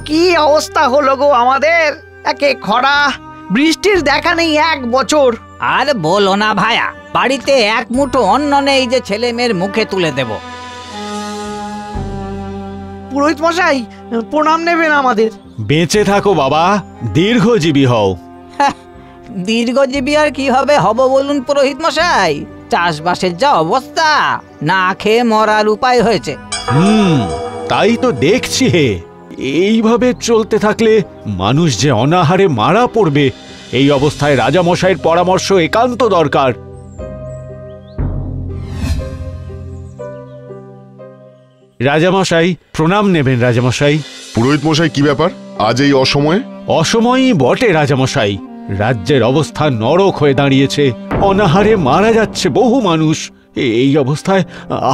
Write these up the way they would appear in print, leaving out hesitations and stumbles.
কি অবস্থা হলো গো আমাদের! একে খরা, বৃষ্টির দেখা নেই 1 বছর। আর বলো না ভায়া, বাড়িতে এক মুঠো অন্ন নেই যে ছেলে মেয়ের মুখে তুলে দেব। পুরোহিত মশাই, প্রণাম নেবেন আমাদের। বেঁচে থাকো বাবা, দীর্ঘজীবী হও। দীর্ঘজীবী আর কি হবে হব বলুন পুরোহিত মশাই? চাষবাসের যা অবস্থা, না খেয়ে মরার উপায় হয়েছে। তাই তো দেখছি হে, এইভাবে চলতে থাকলে মানুষ যে অনাহারে মারা পড়বে। এই অবস্থায় রাজামশাইয়ের পরামর্শ একান্ত দরকার। রাজামশাই, প্রণাম নেবেন রাজামশাই। পুরোহিত মশাই, কি ব্যাপার আজ এই অসময়ে? অসময়ই বটে রাজামশাই, রাজ্যের অবস্থা নরক হয়ে দাঁড়িয়েছে। অনাহারে মারা যাচ্ছে বহু মানুষ। এই অবস্থায়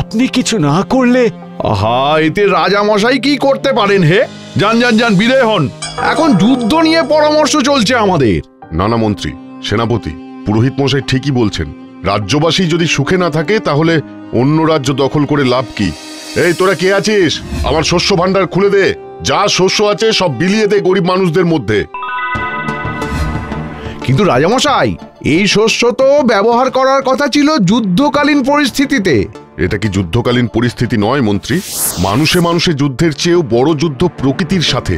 আপনি কিছু না করলে। আহা, এতে রাজামশাই কি করতে পারেন হে? যান যান যান, বিদায় হন। এখন যুদ্ধ নিয়ে পরামর্শ চলছে আমাদের। নানা মন্ত্রী, সেনাপতি, পুরোহিত মশাই ঠিকই বলছেন। রাজ্যবাসী যদি সুখে না থাকে তাহলে অন্য রাজ্য দখল করে লাভ কি? এই তোরা কে আছিস? আমার শস্য ভান্ডার খুলে দে, যা শস্য আছে সব বিলিয়ে দে গরিব মানুষদের মধ্যে। কিন্তু রাজামশাই, এই শস্য তো ব্যবহার করার কথা ছিল যুদ্ধকালীন পরিস্থিতিতে। এটা কি যুদ্ধকালীন পরিস্থিতি নয় মন্ত্রী? মানুষে মানুষে যুদ্ধের চেয়েও বড় যুদ্ধ প্রকৃতির সাথে।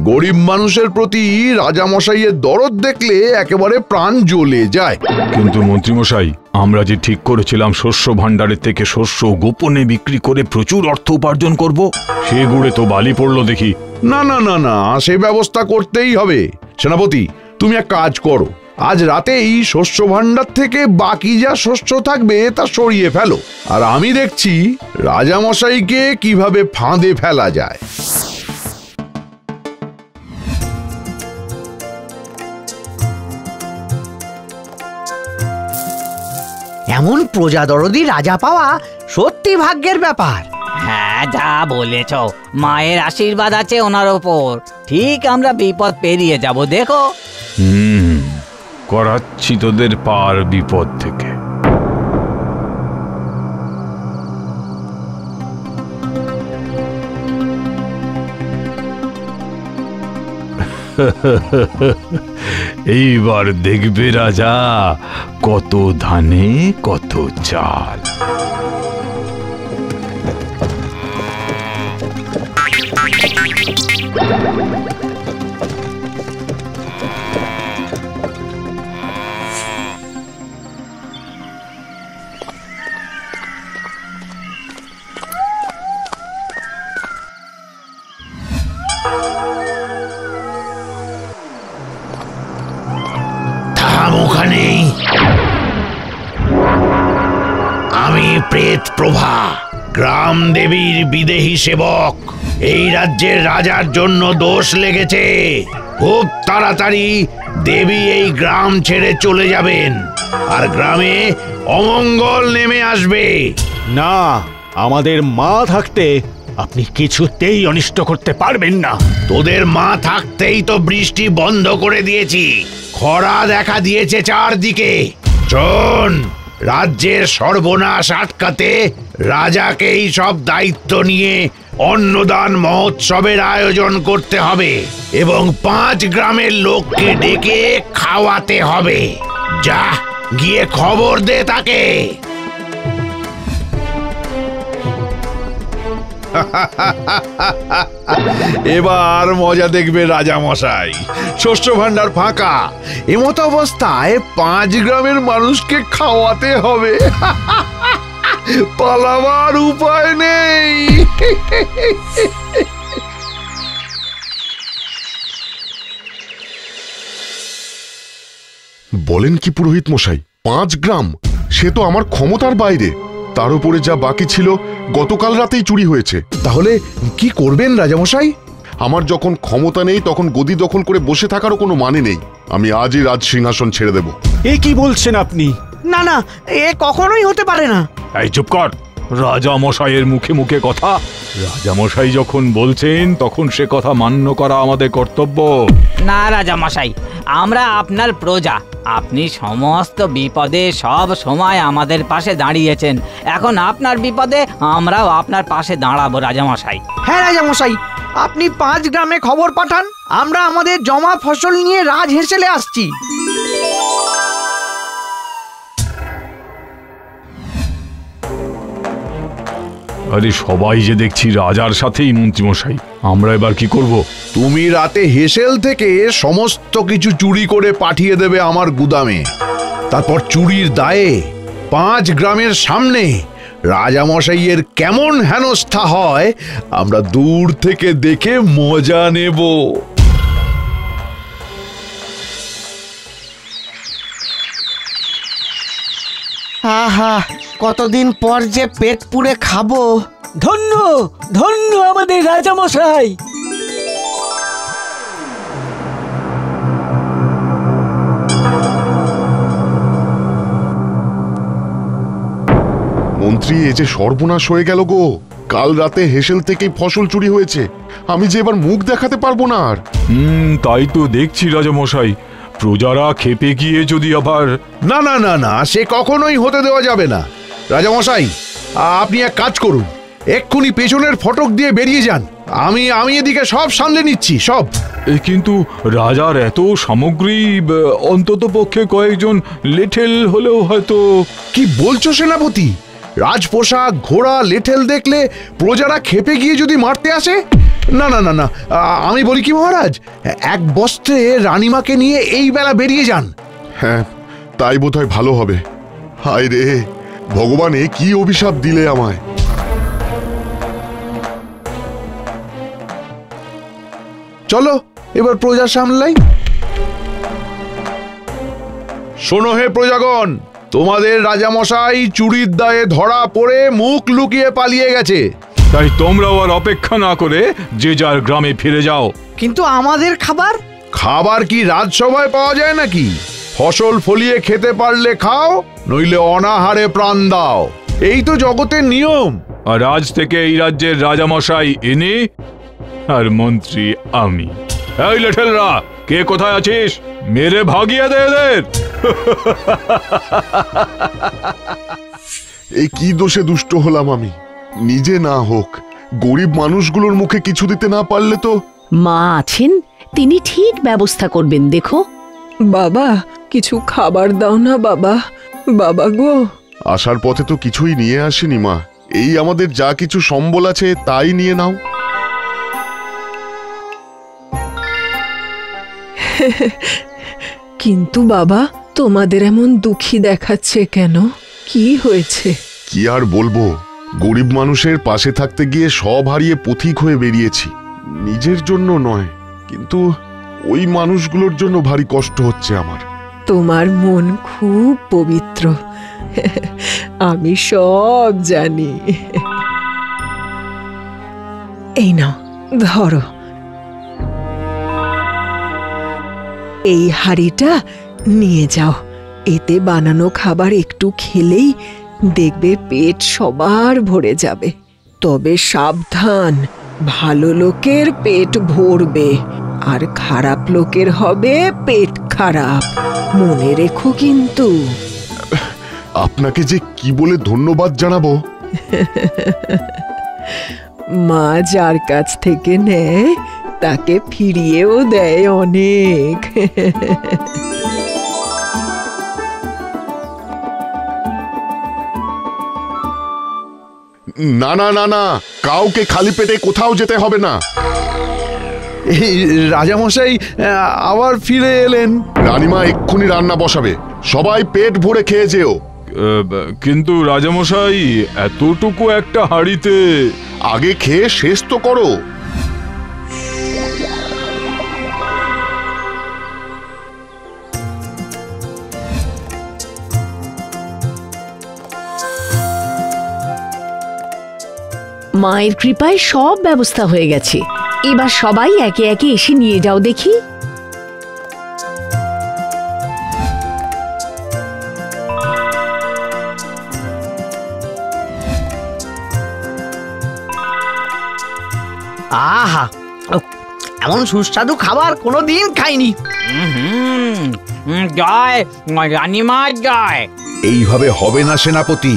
গরিব মানুষের প্রতি রাজামশাইয়ের দরদ দেখলে একেবারে প্রাণ জ্বলে যায়। কিন্তু মন্ত্রীমশাই, আমরা যে ঠিক করেছিলাম শস্য ভাণ্ডারের থেকে শস্য গোপনে বিক্রি করে প্রচুর অর্থ উপার্জন করব, সে গুড়ে তো বালি পড়লো দেখি। না না না না, সে ব্যবস্থা করতেই হবে। সেনাপতি, তুমি এক কাজ করো, আজ রাতেই শস্য ভাণ্ডার থেকে বাকি যা শস্য থাকবে তা সরিয়ে ফেলো, আর আমি দেখছি রাজামশাইকে কিভাবে ফাঁদে ফেলা যায়। এমন প্রজাদরদি রাজা পাওয়া সত্যি ভাগ্যের ব্যাপার। হ্যাঁ, যা বলেছ, মায়ের আশীর্বাদ আছে ওনার ওপর। ঠিক আমরা বিপদ পেরিয়ে যাব, দেখো। করাচ্ছি তোদের পার বিপদ থেকে। এইবার দেখবে রাজা, কত ধানে কত চাল। ওখানেই আমি প্রেত প্রভা, গ্রাম দেবীর বিদেহী সেবক। এই রাজ্যের রাজার জন্য দোষ লেগেছে। খুব তাড়াতাড়ি দেবী এই গ্রাম ছেড়ে চলে যাবেন, আর গ্রামে অমঙ্গল নেমে আসবে। না, আমাদের মা থাকতে আপনি কিছুতেই অনিষ্ট করতে পারবেন না। তোদের মা থাকতেই তো বৃষ্টি বন্ধ করে দিয়েছি, খরা দেখা দিয়েছে চারদিকে। শোন, রাজ্যের সর্বনাশ আটকাতে রাজাকেই সব দায়িত্ব নিয়ে অন্নদান মহোৎসবের আয়োজন করতে হবে এবং 5 গ্রামের লোককে ডেকে খাওয়াতে হবে। যা, গিয়ে খবর দে তাকে। এবার মজা দেখবে রাজামশাই। শস্য ভাণ্ডার ফাঁকা, এমত অবস্থায় 5 গ্রামের মানুষকে খাওয়াতে হবে। পালাবার উপায় নেই। বলেন কি পুরোহিত মশাই, 5 গ্রাম? সে তো আমার ক্ষমতার বাইরে। তার উপরে যা বাকি ছিল গতকাল রাতেই চুরি হয়েছে। তাহলে কি করবেন রাজামশাই? আমার যখন ক্ষমতা নেই তখন গদি দখল করে বসে থাকারও কোনো মানে নেই। আমি আজই রাজ সিংহাসন ছেড়ে দেব। এ কি বলছেন আপনি? না না, এ কখনোই হতে পারে না। এই চুপ কর, রাজা মশাইয়ের মুখে মুখে কথা। রাজা মশাই যখন বলছেন তখন সে কথা মান্য করা আমাদের কর্তব্য। না রাজা মশাই, আমরা আপনার প্রজা। আপনি সমস্ত বিপদে সব সময় আমাদের পাশে দাঁড়িয়েছেন। এখন আপনার বিপদে আমরাও আপনার পাশে দাঁড়াবো রাজা মশাই। হ্যাঁ রাজামশাই, আপনি 5 গ্রামে খবর পাঠান, আমরা আমাদের জমা ফসল নিয়ে রাজহেসেলে আসছি। আরে সবাই যে দেখছি রাজার সাথেই মন্ত্রীমশাই, আমরা এবার কি করব? তুমি রাতে হেসেল থেকে সমস্ত কিছু চুরি করে পাঠিয়ে দেবে আমার গুদামে। তারপর চুরির দায়ে 5 গ্রামের সামনে রাজামশাইয়ের কেমন হেনস্থা হয় আমরা দূর থেকে দেখে মজা নেব। আহা, কতদিন পর যে পেট পুড়ে খাবো। ধন্য ধন্য আমাদের রাজামশাই। মন্ত্রী, এ যে সর্বনাশ হয়ে গেল গো। কাল রাতে হেসেল থেকেই ফসল চুরি হয়েছে। আমি যে এবার মুখ দেখাতে পারবো না আর। তাই তো দেখছি রাজামশাই, প্রজারা খেপে গিয়ে যদি আবার। না না না না, সে কখনোই হতে দেওয়া যাবে না। রাজামশাই, আপনি এক কাজ করুন, এক্ষুনি পেছনের ফটক দিয়ে বেরিয়ে যান। আমি এদিকে সব সামলে নিচ্ছি, সব। কিন্তু রাজার এত সামগ্রী, অন্তত পক্ষে কয়েকজন লেঠেল হলেও হয়তো। কি বলছো সেনাপতি? রাজপোশাক, ঘোড়া, লেঠেল দেখলে প্রজারা খেপে গিয়ে যদি মারতে আসে? না না না না, আমি বলি কি মহারাজ, এক বস্ত্রে রানীমাকে নিয়ে এই বেলা বেরিয়ে যান। হ্যাঁ, তাই বোধহয় ভালো হবে। হায় রে ভগবান, এ কি অভিশাপ দিলে আমায়। চলো এবার প্রজা সামলাই। শোনো হে প্রজাগণ, তোমাদের রাজামশাই চুরির দায়ে ধরা পড়ে মুখ লুকিয়ে পালিয়ে গেছে। তাই তোমরাও আর অপেক্ষা না করে যে যার গ্রামে ফিরে যাও। কিন্তু আমাদের খাবার? খাবার কি রাজসভায় পাওয়া যায় নাকি? ফসল ফলিয়ে খেতে পারলে খাও, নইলে অনাহারে প্রাণ দাও। এই তো জগতের নিয়ম। আর আজ থেকে এই রাজ্যের রাজামশাই ইনি, আর মন্ত্রী আমি। এই লেঠেলরা, কে কোথায় আছিস? মেরে ভাগিয়ে দে এদের। এই কি দোষে দুষ্ট হলাম আমি? নিজে না হোক, গরিব মানুষগুলোর মুখে কিছু দিতে না পারলে তো। মা আছেন, তিনি ঠিক ব্যবস্থা করবেন। দেখো বাবা, কিছু খাবার দাও না বাবা। বাবা গো, আসার পথে তো কিছুই নিয়ে আসিনি মা। এই আমাদের যা কিছু সম্বল আছে তাই নিয়ে নাও। কিন্তু বাবা, তোমাদের এমন দুঃখী দেখাচ্ছে কেন? কি হয়েছে? কি আর বলবো, গরিব মানুষের পাশে থাকতে গিয়ে সব হারিয়ে পথিক হয়ে বেরিয়েছি। নিজের জন্য নয়, কিন্তু ওই মানুষগুলোর জন্য ভারী কষ্ট হচ্ছে আমার। তোমার মন খুব পবিত্র, আমি সব জানি। এই নাও, ধরো। এই হাঁড়িটা নিয়ে যাও। এতে বানানো খাবার একটু খেলেই দেখবে পেট সবার ভরে যাবে। তবে সাবধান, ভালো লোকের পেট ভরবে আর খারাপ লোকের হবে পেট খারাপ, মনে রেখো কিন্তু। আপনাকে যে কি বলে ধন্যবাদ জানাবো। মা যার কাছ থেকে নেয় তাকে ফিরিয়েও দেয় অনেক। না না না না, কাউকে খালি পেটে কোথাও যেতে হবে না। এই রাজামশাই আবার ফিরে এলেন। রানীমা এক্ষুনি রান্না বসাবে, সবাই পেট ভরে খেয়ে যেও। কিন্তু রাজামশাই, এতটুকু একটা হাঁড়িতে। আগে খেয়ে শেষ তো করো। মায়ের কৃপায় সব ব্যবস্থা হয়ে গেছে। এবার সবাই একে একে এসে নিয়ে যাও দেখি। আহা উফ, এমন সুস্বাদু খাবার কোনোদিন খাইনি। জয় রানীমা জয়। এইভাবে হবে না সেনাপতি,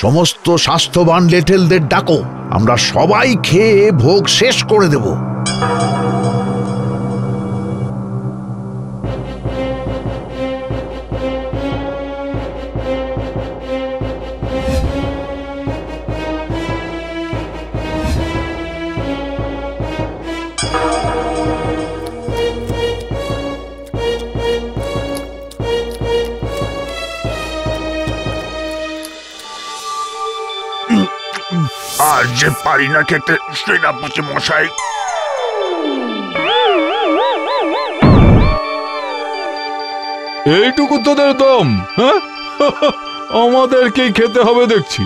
সমস্ত স্বাস্থ্যবান লেঠেলদের ডাকো, আমরা সবাই খেয়ে ভোগ শেষ করে দেব। আর যে পারি না খেতে সেনাপতি মশাই। এইটুকু তোদের দম, হ্যাঁ? আমাদেরকেই খেতে হবে দেখছি।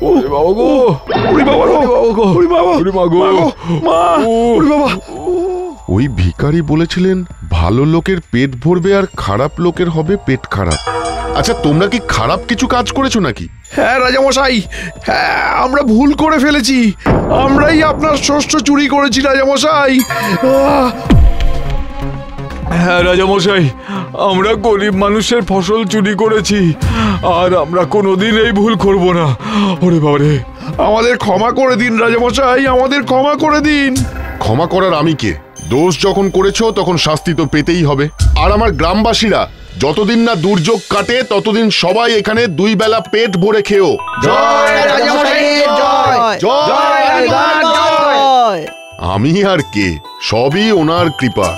ওরে বাবা গো, ওরে বাবা গো, ওরে বাবা, ওরে মা গো, মা, ওরে বাবা। ওই ভিখারি বলেছিলেন ভালো লোকের পেট ভরবে আর খারাপ লোকের হবে পেট খারাপ। আচ্ছা, তোমরা কি খারাপ কিছু কাজ করেছো নাকি? হ্যাঁ রাজামশাই, হ্যাঁ আমরা ভুল করে ফেলেছি, আমরাই আপনার শস্য চুরি করেছি রাজামশাই। হ্যাঁ রাজামশাই, আমরা গরিব মানুষের ফসল চুরি করেছি, আর আমরা কোনোদিন এই ভুল করব না। ওরে বাবা রে, আমাদের ক্ষমা করে দিন রাজামশাই, আমাদের ক্ষমা করে দিন। ক্ষমা করার আমি কে? দোষ যখন করেছো তখন শাস্তি তো পেতেই হবে। আর আমার গ্রামবাসীরা যতদিন না দুর্যোগ কাটে ততদিন সবাই এখানে 2 বেলা পেট ভরে খেও। জয় রাজামশাইয়ের জয়, জয় রানীমার জয়। আমি আর কে, সবই ওনার কৃপা।